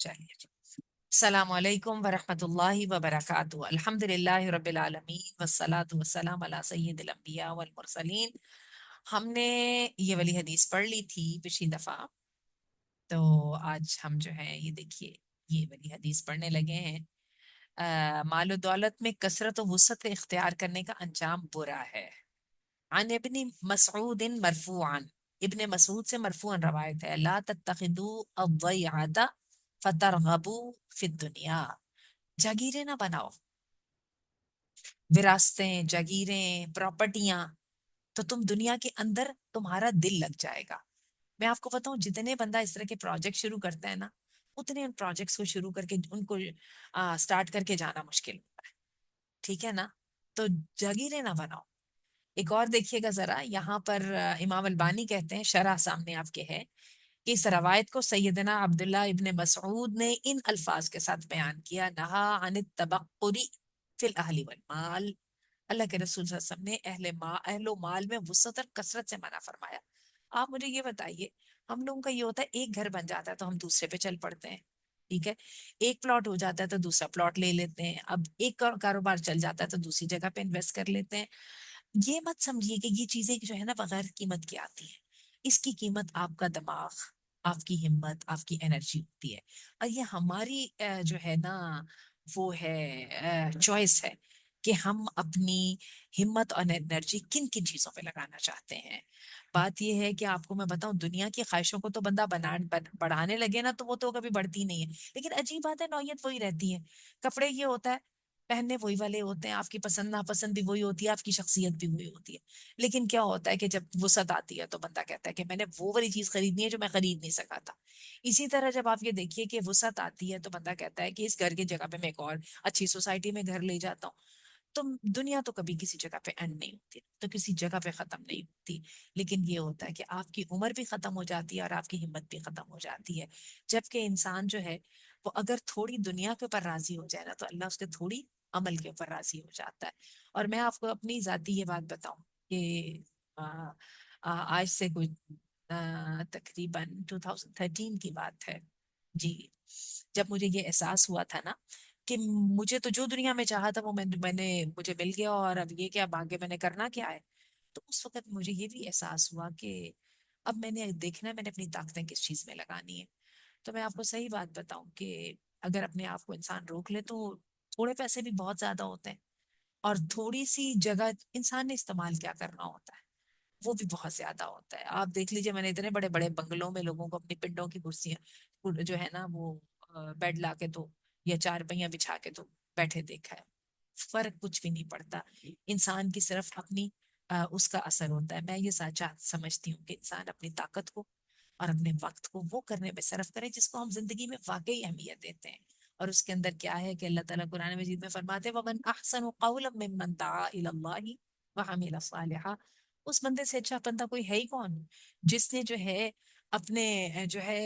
चलिए जी। अस्सलाम वालेकुम वरहमतुल्लाहि वबरकातुहू। अल्हम्दुलिल्लाहि रब्बिल आलमीन वस्सलातु वस्सलाम अला सय्यिदिल अंबिया वल मुरसलीन। हमने ये वाली हदीस पढ़ ली थी पिछली दफा, तो आज हम जो है ये देखिए ये वाली हदीस पढ़ने लगे हैं। मालो दौलत में कसरत व वुसअत इख्तियार करने का अंजाम बुरा है। अन इब्न मसऊद मरफूअन, इब्न मसऊद से मरफूअन रवायत है, ला तत्तखिदू अद्वैअता फतरगबू फिद दुनिया। जागीरें ना बनाओ, विरासतें, जागीरें, प्रॉपर्टियां, तो तुम दुनिया के अंदर तुम्हारा दिल लग जाएगा। मैं आपको बताऊं, जितने बंदा इस तरह के प्रोजेक्ट शुरू करता है ना, उतने उन प्रोजेक्ट्स को शुरू करके उनको स्टार्ट करके जाना मुश्किल होता है। ठीक है ना? तो जागीरें ना बनाओ। एक और देखिएगा जरा, यहाँ पर इमाम अलबानी कहते हैं, शरह सामने आपके है, कि इस रवायत को सैयदना अब्दुल्ला इब्न मसऊद ने इन अल्फाज के साथ बयान किया, नहा अनित तबक्कुरी फिल अहली वल माल। अल्लाह के रसूल सल्लल्लाहु अलैहि वसल्लम ने अहलो माल में वुसअत और कसरत से मना फरमाया। आप मुझे ये बताइए, हम लोगों का ये होता है, एक घर बन जाता है तो हम दूसरे पे चल पड़ते हैं। ठीक है, एक प्लॉट हो जाता है तो दूसरा प्लॉट ले लेते हैं, अब एक कारोबार चल जाता है तो दूसरी जगह पे इन्वेस्ट कर लेते हैं। ये मत समझिए कि ये चीजें जो है ना बगैर कीमत की आती है। इसकी कीमत आपका दिमाग, आपकी हिम्मत, आपकी एनर्जी होती है। और ये हमारी जो है ना वो है चॉइस है कि हम अपनी हिम्मत और एनर्जी किन किन चीजों पे लगाना चाहते हैं। बात यह है कि आपको मैं बताऊं, दुनिया की ख्वाहिशों को तो बंदा बढ़ाने लगे ना तो वो तो कभी बढ़ती नहीं है। लेकिन अजीब बात है, नौयत वही रहती है। कपड़े ये होता है, पहनने वही वाले होते हैं, आपकी पसंद नापसंद भी वही होती है, आपकी शख्सियत भी वही होती है। लेकिन क्या होता है कि जब वुसअत आती है तो बंदा कहता है कि मैंने वो वाली चीज खरीदनी है जो मैं खरीद नहीं सका था। इसी तरह जब आप ये देखिए कि वुसअत आती है तो बंदा कहता है कि इस घर की जगह पे मैं एक और अच्छी सोसाइटी में घर ले जाता हूँ। तो दुनिया तो कभी किसी जगह पे एंड नहीं होती, तो किसी जगह पे खत्म नहीं होती। लेकिन ये होता है कि आपकी उम्र भी खत्म हो जाती है और आपकी हिम्मत भी खत्म हो जाती है। जबकि इंसान जो है वो अगर थोड़ी दुनिया के ऊपर राजी हो जाए ना तो अल्लाह उसके थोड़ी अमल के ऊपर राजी हो जाता है। और मैं आपको अपनी जाती ये बात बताऊं कि आ, आज से कुछ तकरीबन 2013 की बात है जी, जब मुझे ये एहसास हुआ था ना कि मुझे तो जो दुनिया में चाहा था वो मैंने मुझे मिल गया, और अब ये क्या, अब आगे मैंने करना क्या है। तो उस वक्त मुझे ये भी एहसास हुआ कि अब मैंने देखना है मैंने अपनी ताकतें किस चीज में लगानी है। तो मैं आपको सही बात बताऊं कि अगर अपने आप को इंसान रोक ले तो थोड़े पैसे भी बहुत ज्यादा होते हैं, और थोड़ी सी जगह इंसान ने इस्तेमाल क्या करना होता है वो भी बहुत ज्यादा होता है। आप देख लीजिए, मैंने इतने बड़े बड़े बंगलों में लोगों को अपनी पिंडों की कुर्सियां जो है ना वो बेड ला के तो या चार पहिया बिछा के तो बैठे देखा है। फर्क कुछ भी नहीं पड़ता, इंसान की सिर्फ अपनी उसका असर होता है। मैं ये सच्चा समझती हूँ कि इंसान अपनी ताकत को और अपने वक्त को वो करने में सर्फ करे जिसको हम जिंदगी में वाकई अहमियत देते हैं। और उसके अंदर क्या है कि अल्लाह ताला कुरान मजीद में फरमाते हैं, वमन अहसन कौलन मिम्मन दआ इलल्लाहि व अमिल सालिहा। उस बंदे से अच्छा बंदा कोई है ही कौन, जिसने जो है अपने जो है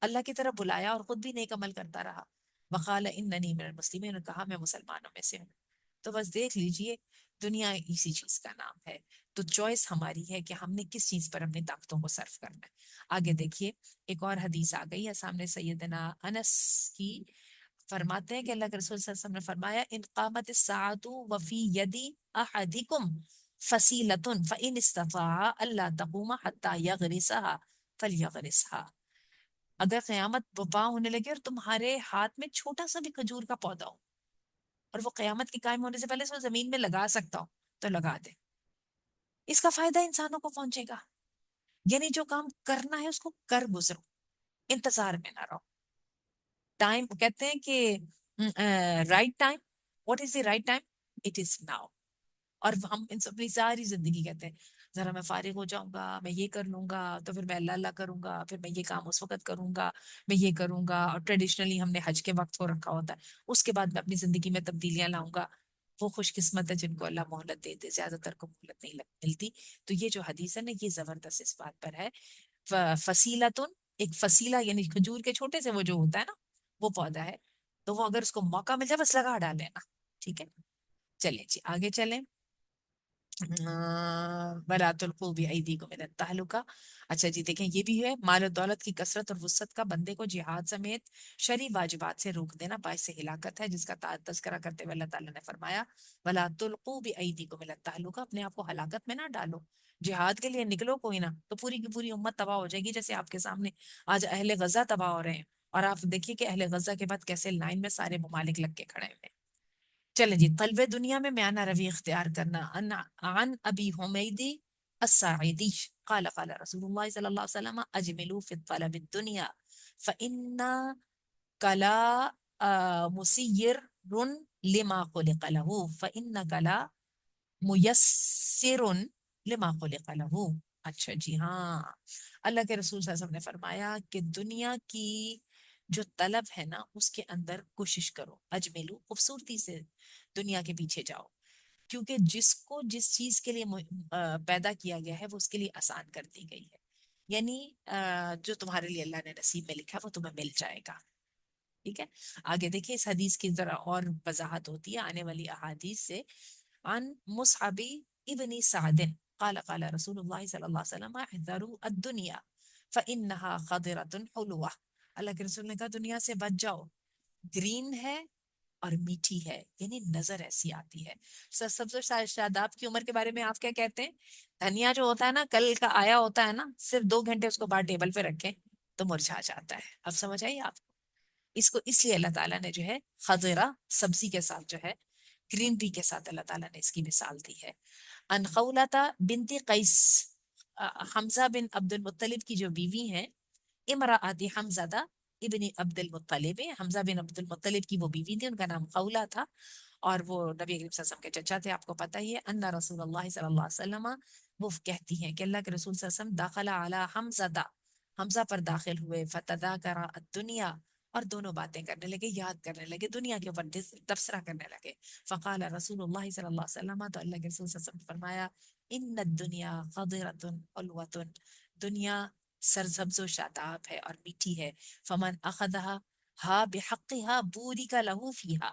अल्लाह की तरफ बुलाया और खुद भी नेक अमल करता रहा। वकाल इन्ननी मिनल मुस्लिमीन, कहा मैं मुसलमानों में से हूँ। तो बस देख लीजिए, दुनिया इसी चीज का नाम है। तो चॉइस हमारी है कि हमने किस चीज पर अपनी ताकतों को सर्व करना है। आगे देखिए, एक और हदीस आ गई है सामने, सैयदना अनस की। फरमाते हैं कि अल्लाह के रसूल सल्लल्लाहु अलैहि वसल्लम ने फरमाया, इन कामत सातु वफी यदी अहदिकुम फसीलतुन फ़इन इस्तता अल्ला तकूमा हत्ता यगरिसहा फलयगरिसहा। अगर कयामत बपा होने लगे और तुम्हारे हाथ में छोटा सा भी खजूर का पौधा हो, और वो कयामत के कायम होने से पहले उसको जमीन में लगा सकता हो, तो लगा दे। इसका फायदा इंसानों को पहुंचेगा। यानी जो काम करना है उसको कर गुजरो, इंतजार में ना रहो। टाइम कहते हैं कि right time, what is the right time, it is now. और हम इन अपनी सारी जिंदगी कहते हैं जरा मैं फारिग हो जाऊंगा, मैं ये कर लूंगा, तो फिर मैं अल्लाह अल्लाह करूंगा, फिर मैं ये काम उस वक्त करूंगा, मैं ये करूंगा। और ट्रेडिशनली हमने हज के वक्त को रखा होता है, उसके बाद मैं अपनी जिंदगी में तब्दीलियां लाऊंगा। वो खुशकिस्मत है जिनको अल्लाह मोहलत देते, ज्यादातर को मोहलत नहीं मिलती। तो ये जो हदीस है ना ये जबरदस्त इस बात पर है। फसीलातुन, एक फसीला यानी खजूर के छोटे से वो जो होता है ना वो पौधा है, तो वो अगर उसको मौका मिल जाए बस लगा डाले ना। ठीक है, चलिए जी आगे चलें। वला तुल्कू बिअयदीकुम इला तहलुका। अच्छा जी, देखें ये भी है, माल और दौलत की कसरत और वुसअत का बंदे को जिहाद समेत शरई वाजिबात से रोक देना बाइस हिलाकत है, जिसका तस्करा करते हुए अल्लाह ताला ने फरमाया वला तुल्कू बिअयदीकुम इला तहलुका, अपने आप को हलाकत में ना डालो। जिहाद के लिए निकलो कोई ना, तो पूरी की पूरी उम्मत तबाह हो जाएगी, जैसे आपके सामने आज अहले गजा तबाह हो रहे हैं। और आप देखिए कि अहले गजा के बाद कैसे लाइन में सारे ममालिक लग के खड़े हुए हैं। चले जी, तलबे दुनिया में म्याना रवि इख्तियार करना। अन अबी हुमैदी अस्साइदी قال قال رسول الله صلى الله عليه وسلم اجملوا في الطلب الدنيا فإن كلا مسير لما خلق له فإنك لا मुयस्सिर लिमा खुलिक़ लहू। अच्छा जी हाँ, अल्लाह के रसूल सल्लल्लाहु अलैहि वसल्लम ने फरमाया कि दुनिया की जो तलब है ना, उसके अंदर कोशिश करो, अजमेलू, खूबसूरती से दुनिया के पीछे जाओ। क्योंकि जिसको जिस चीज के लिए पैदा किया गया है वो उसके लिए आसान कर दी गई है। यानी जो तुम्हारे लिए अल्लाह ने नसीब में लिखा है वो तुम्हें मिल जाएगा। ठीक है, आगे देखिए इस हदीस की जरा और वजाहत होती है आने वाली अहादीस से। अन मुसअबी इब्नी सादिन قال قال रसूल सल्लल्लाहु अलैहि वसल्लम احذروا الدنيا فإنها خضرة حلوة। अल्लाह के रसूल ने कहा दुनिया से बच जाओ, ग्रीन है और मीठी है, यानी नजर ऐसी आती है। सबसे शादाब की उम्र के बारे में आप क्या कहते हैं? धनिया जो होता है ना, कल का आया होता है ना, सिर्फ 2 घंटे उसको बाहर टेबल पे रखें तो मुरझा जाता है। अब समझ आई आप? इसको इसलिए अल्लाह ताला ने जो है खजरा सब्जी के साथ जो है ग्रीनरी के साथ अल्लाह ताला ने इसकी मिसाल दी है। अन खौलता बिनती कैस, हमजा बिन अब्दुल मुत्तलिब की जो बीवी हैं, इमराअती हमज़ा इब्न अब्दुल मुत्तलिब, हमजा बिन अब्दुल मुत्तलिब की वो बीवी थी, उनका नाम खौला था और वो नबी करीम सल्लल्लाहु अलैहि वसल्लम के चचा थे, आपको पता ही है। अन्ना रसूलुल्लाह सल्लल्लाहु अलैहि वसल्लम, वो कहती हैं कि अल्लाह के रसूल सल्लल्लाहु अलैहि वसल्लम दाखला अला हमज़ा, हमजा पर दाखिल हुए, फतदाकरा दुनिया, और दोनों बातें करने लगे, याद करने लगे, दुनिया के ऊपर तबसरा करने लगे। फ़क़ाल रसूलुल्लाह सल्लल्लाहु अलैहि वसल्लम, तो अल्लाह के रसूल सल्लल्लाहु अलैहि वसल्लम ने फरमाया इन्न दुनिया ख़दिरतुन हलवतुन, दुनिया सरसब्ज़ व शादाब है और मीठी है। फमन अखदहा हा बिहक़्क़िहा बूरिका लहू फ़ीहा,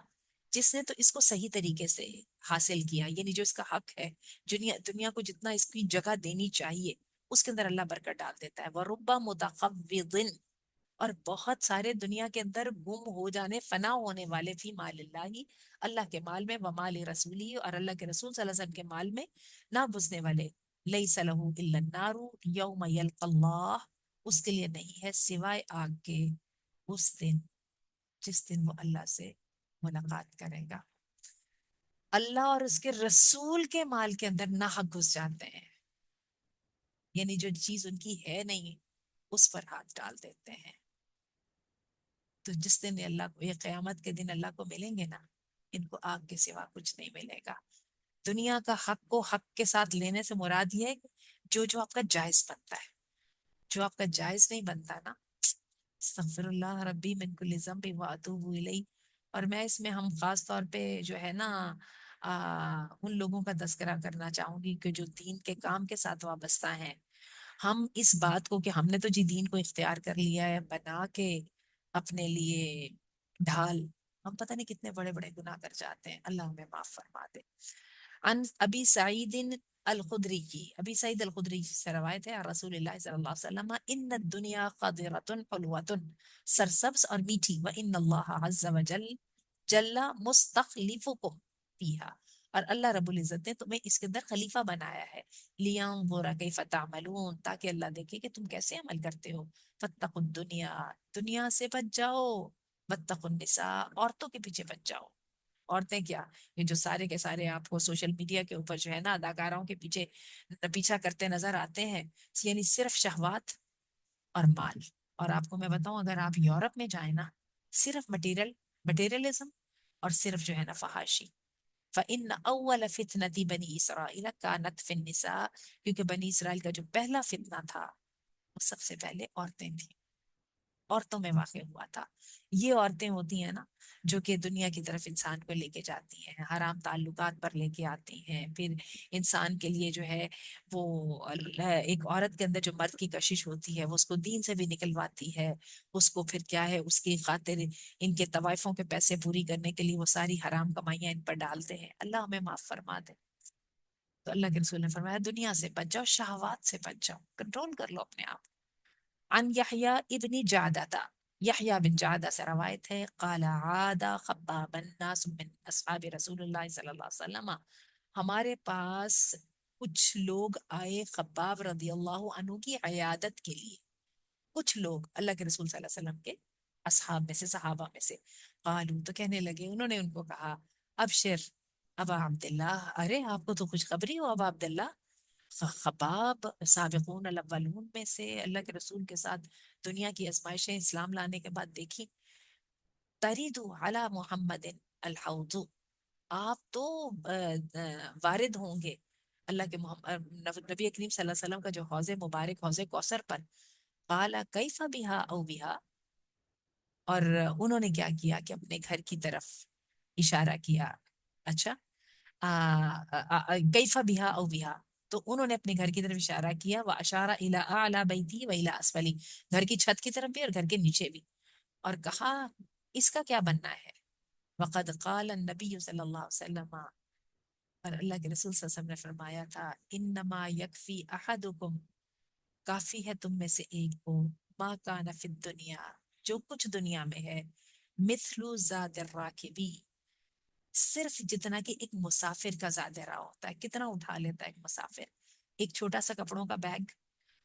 जिसने तो इसको सही तरीके से हासिल किया, यानी जो इसका हक है, दुनिया दुनिया को जितना इसकी जगह देनी चाहिए उसके अंदर अल्लाह बरकत डाल देता है। वरुब्बा मुतक़व्विदिन, और बहुत सारे दुनिया के अंदर गुम हो जाने, फना होने वाले, फी मालिल्लाही, अल्लाह के माल में, व माल रसूली, और अल्लाह के रसूल सल्लल्लाहु अलैहि वसल्लम के माल में ना बुझने वाले। लैसा लहू इल्ला नारु यौम यल्क़ल्लाह, उसके लिए नहीं है सिवाय आग के उस दिन, जिस दिन वो अल्लाह से मुलाकात करेगा। अल्लाह और उसके रसूल के माल के अंदर नाहक घुस जाते हैं, यानी जो चीज उनकी है नहीं उस पर हाथ डाल देते हैं। तो जिस दिन अल्लाह को, ये क़यामत के दिन अल्लाह को मिलेंगे ना, इनको आग के सिवा कुछ नहीं मिलेगा। दुनिया का हक को हक के साथ लेने से मुराद ये है जो जो आपका जायज बनता है, जो आपका जायज नहीं बनता ना, अस्तगफिरुल्लाह रब्बी मिन कुल्लि ज़ंबि व अतूबु इलैह। और मैं इसमें हम खास तौर पे जो है ना उन लोगों का तज़किरा करना चाहूंगी कि जो दीन के काम के साथ वाबस्ता हैं। हम इस बात को कि हमने तो जी दीन को इख्तियार कर लिया है बना के अपने लिए ढाल, हम पता नहीं कितने बड़े बड़े गुनाह कर जाते हैं, अल्लाह हमें माफ फरमा दे। अन अबी सईद अल खुदरी की, अबी सईद अल खुदरी से रवायत है रसूलुल्लाह सल्लल्लाहु अलैहि वसल्लम, इन्न दुनिया क़दिरतुन हुलवतुन, सरसब्ज और मीठी, व इन्नल्लाह अज़्ज़ व जल जल्ला मुस्तखलिफुकुम फीहा, और अल्लाह रब्बुल इज्जत ने तुम्हें इसके अंदर खलीफा बनाया है। लियंज़ुरा कैफ़ तअमलून, ताकि अल्लाह देखे कि तुम कैसे अमल करते हो। फत्तकुद दुनिया, दुनिया से बच जाओ, वत्तकुन निसा, औरतों के पीछे बच जाओ। औरतें क्या, ये जो सारे के सारे आपको सोशल मीडिया के ऊपर जो है ना अदाकाराओं के पीछे पीछा करते नजर आते हैं, यानी सिर्फ शहवात और माल। और आपको मैं बताऊं, अगर आप यूरोप में जाए ना, सिर्फ मटेरियलिज्म और सिर्फ जो है ना फहाशी। फ़इन अव्वल फितनती बनी इसराइल कानत फिन निसा, क्योंकि बनी इसराइल का जो पहला फितना था वो सबसे पहले औरतें थी, औरतों में वाक़ हुआ था। ये औरतें होती हैं ना जो कि दुनिया की तरफ इंसान को लेके जाती हैं, हराम ताल्लुकात पर लेके आती हैं, फिर इंसान के लिए जो है वो एक औरत के अंदर जो मर्द की कशिश होती है वो उसको दीन से भी निकलवाती है। उसको फिर क्या है, उसकी खातिर इनके तवाइफों के पैसे पूरी करने के लिए वो सारी हराम कमाइयां इन पर डालते हैं। अल्लाह हमें माफ फरमा दे। تو اللہ کے رسول نے فرمایا دنیا سے بچ جاؤ، شہوات سے بچ جاؤ، کنٹرول کر لو اپنے آپ. عن یحییٰ ابن جعدہ، یحییٰ بن جعدہ سے روایت ہے، قال عاد خباب الناس من اصحاب رسول اللہ صلی اللہ علیہ وسلم، ہمارے پاس کچھ لوگ آئے خباب رضی اللہ عنہ کی عیادت کے لیے، کچھ لوگ اللہ کے رسول صلی اللہ علیہ وسلم کے اصحاب میں سے، صحابہ میں سے. قالو تو کہنے لگے، انہوں نے ان کو کہا، ابشر ابا عبداللہ، ارے آپ کو تو خوشخبری ہو ابا عبداللہ. خباب سابقون الاولون میں سے، اللہ کے رسول کے ساتھ دنیا کی آزمائشیں اسلام لانے کے بعد دیکھی. تریدو علی محمد الحوض، آپ تو وارد ہوں گے اللہ کے نبی کریم صلی اللہ علیہ وسلم کا جو حوض مبارک، حوض کوثر پر. قال کیف بہا او بہا، اور انہوں نے کیا کیا کہ اپنے گھر کی طرف اشارہ کیا. اچھا، کیف بہا او بہا، تو انہوں نے اپنے گھر کی طرف اشارہ کیا. واشار الی اعلی بیتی و الی اسفلی، گھر کی چھت کی طرف بھی اور گھر کے نیچے بھی، اور کہا اس کا کیا بننا ہے. وقد قال النبی صلی اللہ علیہ وسلم، اور اللہ کے رسول صلی اللہ علیہ وسلم نے فرمایا تھا، انما یکفی احدکم، کافی ہے تم میں سے ایک کو، ما کان فی الدنیا، جو کچھ دنیا میں ہے، مثل زاد الراکبی، صرف جتنا کہ ایک مسافر کا زادرہ ہوتا ہے. کتنا اٹھا لیتا ہے ایک مسافر؟ ایک چھوٹا سا کپڑوں کا بیگ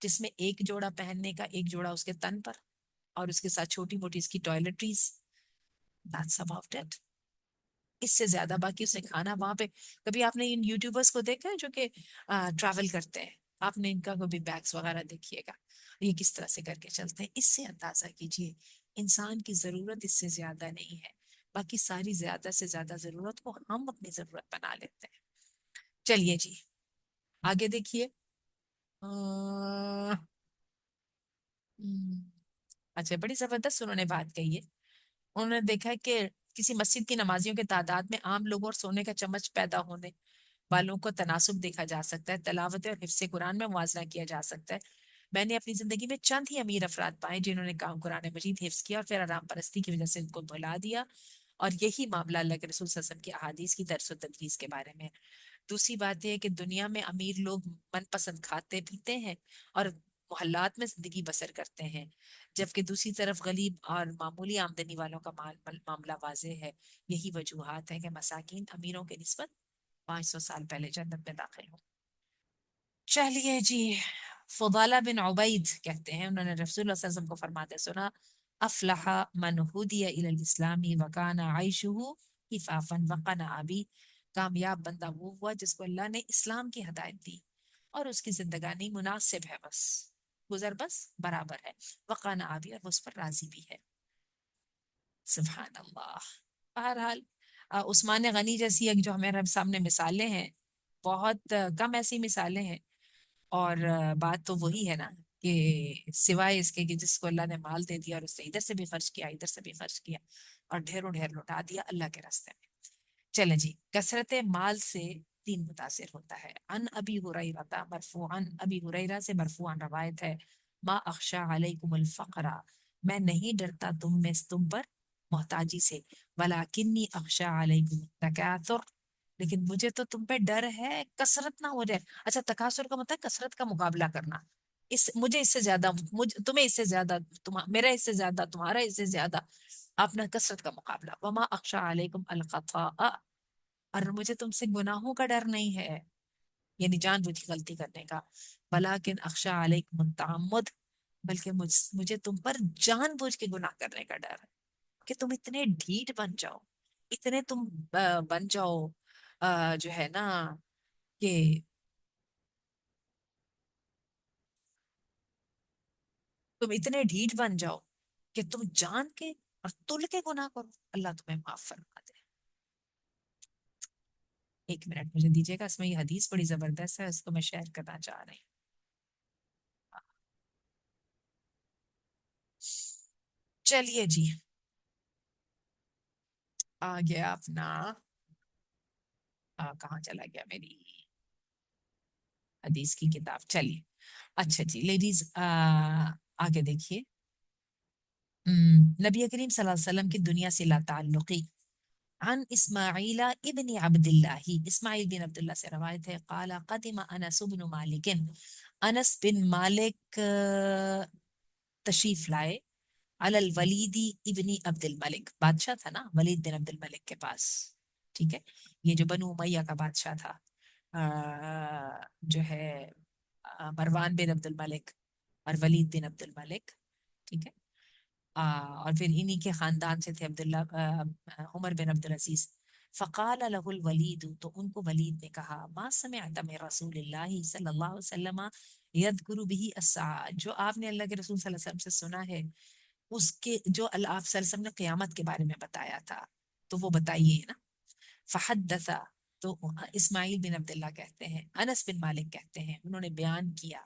جس میں ایک جوڑا پہننے کا، ایک جوڑا اس کے تن پر، اور اس کے ساتھ چھوٹی موٹی اس کی ٹوائلٹریز. That's about it. اس سے زیادہ باقی اس نے کھانا وہاں پہ. کبھی آپ نے ان یوٹیوبرز کو دیکھا ہے جو کہ ٹریول کرتے ہیں؟ آپ نے ان کا کبھی بیگس وغیرہ دیکھیے گا، یہ کس طرح سے کر کے چلتے ہیں. اس سے اندازہ کیجئے انسان کی ضرورت اس سے زیادہ نہیں ہے، باقی ساری زیادہ سے زیادہ ضرورت کو ہم اپنی ضرورت بنا لیتے ہیں. چلیے جی آگے دیکھیے. اچھا، بڑی زبردست انہوں نے بات کہی ہے. انہوں نے دیکھا کہ کسی مسجد کی نمازیوں کے تعداد میں عام لوگوں اور سونے کا چمچ پیدا ہونے والوں کو تناسب دیکھا جا سکتا ہے، تلاوت اور حفظ قرآن میں موازنہ کیا جا سکتا ہے. میں نے اپنی زندگی میں چند ہی امیر افراد پائے جنہوں نے قرآن مجید حفظ کیا اور پھر آرام پرستی کی وجہ سے ان کو بھلا دیا، اور یہی معاملہ اللہ کے رسول صلی اللہ علیہ وسلم کی احادیث کی درس و تدریس کے بارے میں. دوسری بات یہ ہے کہ دنیا میں امیر لوگ من پسند کھاتے پیتے ہیں اور محلات میں زندگی بسر کرتے ہیں، جبکہ دوسری طرف غریب اور معمولی آمدنی والوں کا معاملہ واضح ہے. یہی وجوہات ہیں کہ مساکین امیروں کے نسبت 500 سال پہلے جنت میں داخل ہوں. چلیے جی، فضالہ بن عبید کہتے ہیں، انہوں نے رسول اللہ صلی اللہ علیہ وسلم کو فرماتے سنا، افلح من ہدی الی الاسلام وکان عیشہ کفافا وقنع بھی، کامیاب بندہ وہ ہوا جس کو اللہ نے اسلام کی ہدایت دی اور اس کی زندگانی مناسب ہے، بس گزر بس برابر ہے، وقنع بھی، اور وہ اس پر راضی بھی ہے. سبحان اللہ. بہرحال عثمان غنی جیسی ایک جو ہمارے سامنے مثالیں ہیں، بہت کم ایسی مثالیں ہیں. اور بات تو وہی ہے نا کہ سوائے اس کے کہ جس کو اللہ نے مال دے دیا اور اس نے ادھر سے بھی خرچ کیا، ادھر سے بھی خرچ کیا، اور ڈھیروں ڈھیر لوٹا دیا اللہ کے راستے میں. چلیں جی، کثرت مال سے دین متاثر ہوتا ہے. ان ابی ہریرہ مرفوعا، ابی ہریرہ سے مرفوعا روایت ہے، ما اخشى علیکم الفقر، میں نہیں ڈرتا تم پر محتاجی سے، ولکنی اخشى علیکم التکاثر، لیکن مجھے تو تم پہ ڈر ہے کثرت نہ ہو جائے. اچھا، تکاثر کا مطلب کثرت کا مقابلہ کرنا، مجھے اس سے زیادہ، تمہیں اس سے زیادہ، میرا اس سے زیادہ، تمہارا اس سے زیادہ، اپنا کثرت کا مقابلہ. وما اخشى علیکم الخطاء، اور مجھے تم سے گناہوں کا ڈر نہیں ہے، یعنی جان بوجھ کے غلطی کرنے کا. ولیکن اخشى علیکم التعمد، بلکہ مجھے تم پر جان بوجھ کے گناہ کرنے کا ڈر ہے، کہ تم اتنے ڈھیٹ بن جاؤ، اتنے تم بن جاؤ جو ہے نا کہ تم اتنے ڈھیٹ بن جاؤ کہ تم جان کے اور تل کے گناہ کرو. اللہ تمہیں معاف فرما دے. ایک منٹ مجھے دیجیے گا، اس میں یہ حدیث بڑی زبردست ہے، اس کو میں شیئر کرنا چاہ رہی ہوں. چلیے جی، آ گیا اپنا، کہاں چلا گیا میری حدیث کی کتاب. چلیے اچھا جی لیڈیز، آگے دیکھیے. نبی کریم صلی اللہ علیہ وسلم کی دنیا سے لا تعلقی. عن اسماعیل ابن عبداللہ، اسماعیل بن عبداللہ سے روایت ہے، قال قدم انس بن مالک، انس بن مالک تشریف لائے، علی الولید ابن عبد الملک، بادشاہ تھا نا ولید بن عبد الملک کے پاس، ٹھیک ہے، یہ جو بنو امیہ کا بادشاہ تھا، جو ہے مروان بن عبد الملک اور ولید بن عبد الملک، ٹھیک ہے، اور پھر انہی کے خاندان سے تھے عبداللہ عمر بن عبد العزیز۔ فقال له الولید، تو ان کو ولید نے کہا، ما سمعت من رسول اللہ صلی اللہ علیہ وسلم یذکر به الساعہ، جو آپ نے اللہ کے رسول صلی اللہ علیہ وسلم سے سنا ہے اس کے جو اللہ آپ صلی اللہ علیہ وسلم نے قیامت کے بارے میں بتایا تھا، تو وہ بتائیے نا۔ فحدث، تو اسماعیل بن عبداللہ کہتے ہیں، انس بن مالک کہتے ہیں، انہوں نے بیان کیا،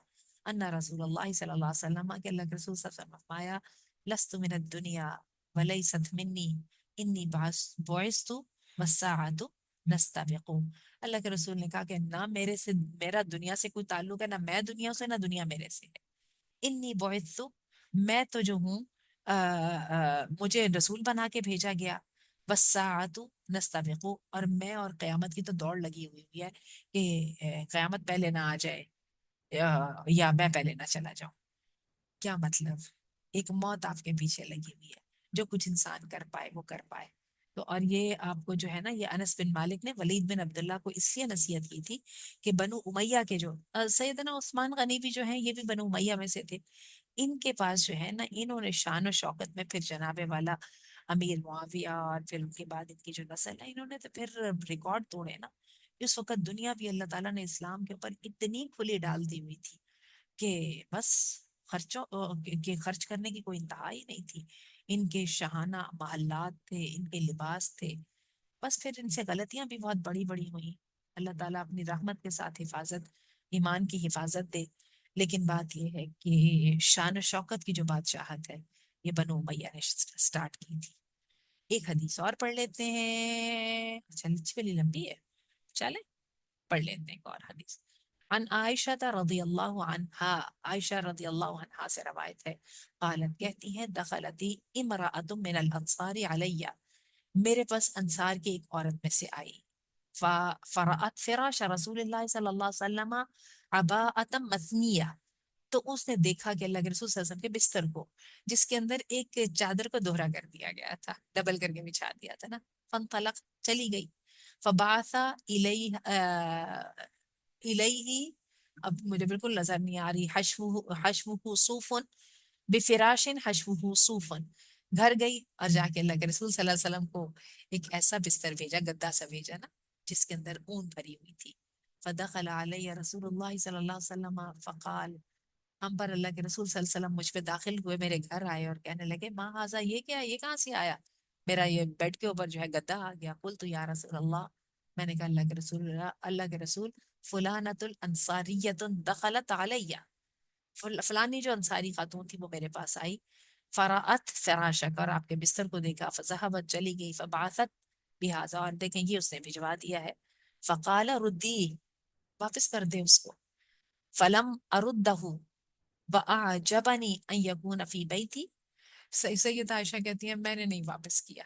ان رسول اللہ صلی اللہ علیہ وسلم کہ اللہ کے رسول صلی اللہ علیہ وسلم فرمایا، لست من الدنیا ولیست منی انی بعثت والساعۃ نستبق، اللہ کے رسول نے کہا کہ نہ میرے سے، میرا دنیا سے کوئی تعلق ہے، نہ میں دنیا سے، نہ دنیا میرے سے ہے، انی بعثت، میں تو جو ہوں مجھے رسول بنا کے بھیجا گیا، والساعۃ نستبق، اور میں اور قیامت کی تو دوڑ لگی ہوئی ہے کہ قیامت پہلے نہ آ جائے یا میں پہلے نہ چلا جاؤں۔ کیا مطلب؟ ایک موت آپ کے پیچھے لگی ہوئی ہے، جو کچھ انسان کر پائے وہ کر پائے۔ تو اور یہ آپ کو جو ہے نا، یہ انس بن مالک نے ولید بن عبداللہ کو اس لیے نصیحت کی تھی کہ بنو امیہ کے جو سیدنا عثمان غنی بھی جو ہیں یہ بھی بنو امیہ میں سے تھے، ان کے پاس جو ہے نا، انہوں نے شان و شوکت میں پھر جناب والا امیر معاویہ اور پھر ان کے بعد ان کی جو نسل ہے، انہوں نے تو پھر ریکارڈ توڑے نا۔ اس وقت دنیا بھی اللہ تعالیٰ نے اسلام کے اوپر اتنی کھلی ڈال دی ہوئی تھی کہ بس خرچوں کہ خرچ کرنے کی کوئی انتہا ہی نہیں تھی، ان کے شاہانہ محلات تھے، ان کے لباس تھے، بس پھر ان سے غلطیاں بھی بہت بڑی بڑی ہوئیں، اللہ تعالیٰ اپنی رحمت کے ساتھ حفاظت، ایمان کی حفاظت دے، لیکن بات یہ ہے کہ شان و شوکت کی جو بادشاہت ہے یہ بنو امیہ نے سٹارٹ کی تھی۔ ایک حدیث اور پڑھ لیتے ہیں، اچھا اچھی والی لمبی ہے، چلیں پڑھ لیتے ہیں ایک اور حدیث۔ عن عائشہ رضی اللہ عنہا، عائشہ رضی اللہ عنہا سے روایت ہے، قالت کہتی ہیں، دخلتی امرأۃ من الانصار علیہ، میرے پاس انصار کی ایک عورت میں سے آئی، فرأت فراش رسول اللہ صلی اللہ علیہ وسلم عباءۃ مثنیہ، تو اس نے دیکھا کہ اللہ کے رسول صلی اللہ علیہ وسلم کے بستر کو، جس کے اندر ایک چادر کو دوہرا کر دیا گیا تھا، ڈبل کر کے بچھا دیا تھا نا، فانطلق، چلی گئی، فبعث الیہ، اب مجھے بالکل نظر نہیں آ رہی، حشوہ صوف بفراش حشوہ صوف، گھر گئی اور جا کے اللہ کے رسول صلی اللہ علیہ وسلم کو ایک ایسا بستر بھیجا، گدا سا بھیجا نا، جس کے اندر اون بھری ہوئی تھی۔ فدخل علی رسول اللہ صلی اللہ علیہ وسلم فقال، ہم پر اللہ کے رسول صلی اللہ علیہ وسلم مجھ پہ داخل ہوئے، میرے گھر آئے اور کہنے لگے، ما ھذا، یہ کیا، یہ کہاں سے آیا، میرا یہ بیڈ کے اوپر جو ہے گدا آ گیا۔ قلت یا رسول اللہ، میں نے کہا اللہ کے رسول، اللہ کے رسول، فلانۃ الانصاریۃ دخلت علیہ، فلانی جو انصاری خاتون تھی وہ میرے پاس آئی، فرأت فراشک، اور آپ کے بستر کو دیکھا، فذهبت، چلی گئی، فبعثت بهذا، اور دیکھیں یہ اس نے بھجوا دیا ہے، فقال ردی، واپس کر دے اس کو، فلم اردہ وَأَعْجَبَنِي أَن يَكُونَ فِي بَيْتِي، سیدہ عائشہ کہتی ہیں میں نے نہیں واپس کیا،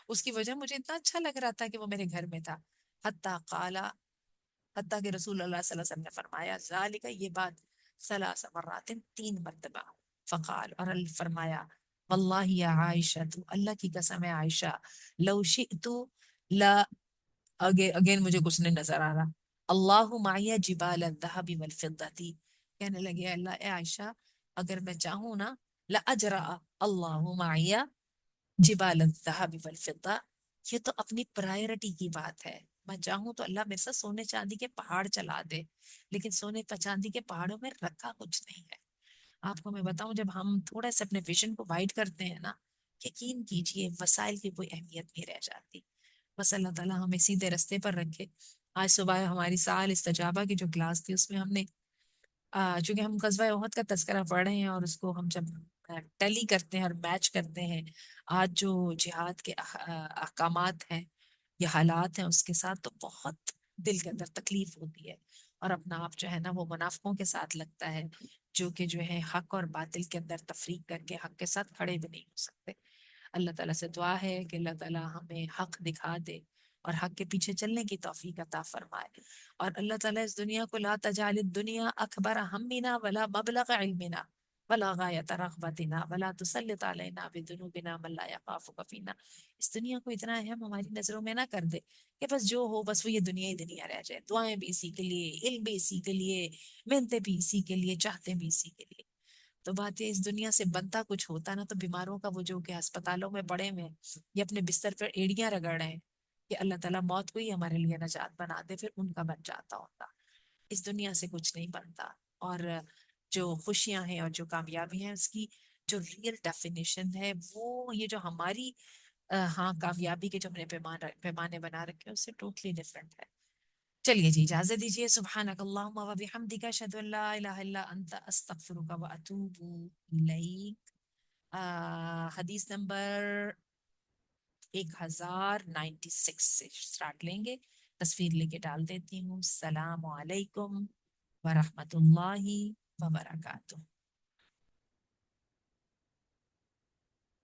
اس کی وجہ مجھے اتنا اچھا لگ رہا تھا کہ وہ میرے گھر میں تھا، حتیٰ قال، حتیٰ کہ رسول اللہ صلی اللہ علیہ وسلم نے فرمایا، ذالک، یہ بات، ثلاث مرات، 3 مرتبہ، فقال، اور فرمایا، واللہ یا عائشہ، تو اللہ کی قسم ہے عائشہ، لو شئت لا، اگین مجھے کچھ نہیں نظر آ رہا، اللہ معی جبال الذهب والفضة، کہنے لگے اللہ، اے عائشہ اگر میں چاہوں نا، لاجرا اللہ معی جبال الذهب والفضة، یہ تو اپنی پرائرٹی کی بات ہے، میں چاہوں تو اللہ میرے ساتھ سونے چاندی کے پہاڑ چلا دے، لیکن سونے چاندی کے پہاڑوں میں رکھا کچھ نہیں ہے۔ آپ کو میں بتاؤں، جب ہم تھوڑا سا اپنے ویژن کو وائڈ کرتے ہیں نا، یقین کیجئے وسائل کی کوئی اہمیت نہیں رہ جاتی، بس اللہ تعالیٰ ہمیں سیدھے رستے پر رکھے۔ آج صبح ہماری سال استجابہ کی جو کلاس تھی اس میں ہم نے چونکہ ہم غزوہ احد کا تذکرہ پڑھ رہے ہیں، اور اس کو ہم جب ٹیلی کرتے ہیں اور میچ کرتے ہیں آج جو جہاد کے احکامات ہیں یا حالات ہیں اس کے ساتھ، تو بہت دل کے اندر تکلیف ہوتی ہے، اور اپنا آپ جو ہے نا وہ منافقوں کے ساتھ لگتا ہے، جو کہ جو ہے حق اور باطل کے اندر تفریق کر کے حق کے ساتھ کھڑے بھی نہیں ہو سکتے۔ اللہ تعالیٰ سے دعا ہے کہ اللہ تعالیٰ ہمیں حق دکھا دے اور حق کے پیچھے چلنے کی توفیق عطا فرمائے. اور اللہ تعالیٰ اس دنیا کو لا تجعل الدنیا اکبر ہمنا ولا مبلغ علمنا ولا غایت رغبتنا ولا تسلط علینا بذنوبنا من لا یخافک فینا. اس دنیا کو اتنا اہم ہماری نظروں میں نہ کر دے کہ بس جو ہو بس وہ یہ دنیا ہی دنیا رہ جائے. دعائیں بھی اسی کے لیے، علم بھی اسی کے لیے، محنتیں بھی اسی کے لیے، چاہتے بھی اسی کے لیے. تو بات یہ اس دنیا سے بنتا کچھ ہوتا نا تو بیماروں کا وہ جو کہ ہسپتالوں میں پڑے ہوئے ہیں یا اپنے بستر پر ایڑیاں رگڑ رہے ہیں کہ اللہ تعالیٰ موت کو ہی ہمارے لیے نجات بنا دے، پھر ان کا بن جاتا ہوتا. اس دنیا سے کچھ نہیں بنتا. اور جو خوشیاں ہیں اور جو کامیابی ہیں اس کی جو ریئل ڈیفینیشن ہے وہ یہ جو ہماری ہاں کامیابی کے جو ہم نے پیمانے بنا رکھے ہیں اس سے ٹوٹلی ڈفرینٹ ہے. چلیے جی اجازت دیجیے. سبحانک اللہم و بحمدک اشہد ان لا الہ الا انت استغفرک و اتوب الیک. حدیث نمبر 1096 سے سٹارٹ لیں گے. تصویر لے کے ڈال دیتی ہوں. السلام علیکم ورحمۃ اللہ وبرکاتہ.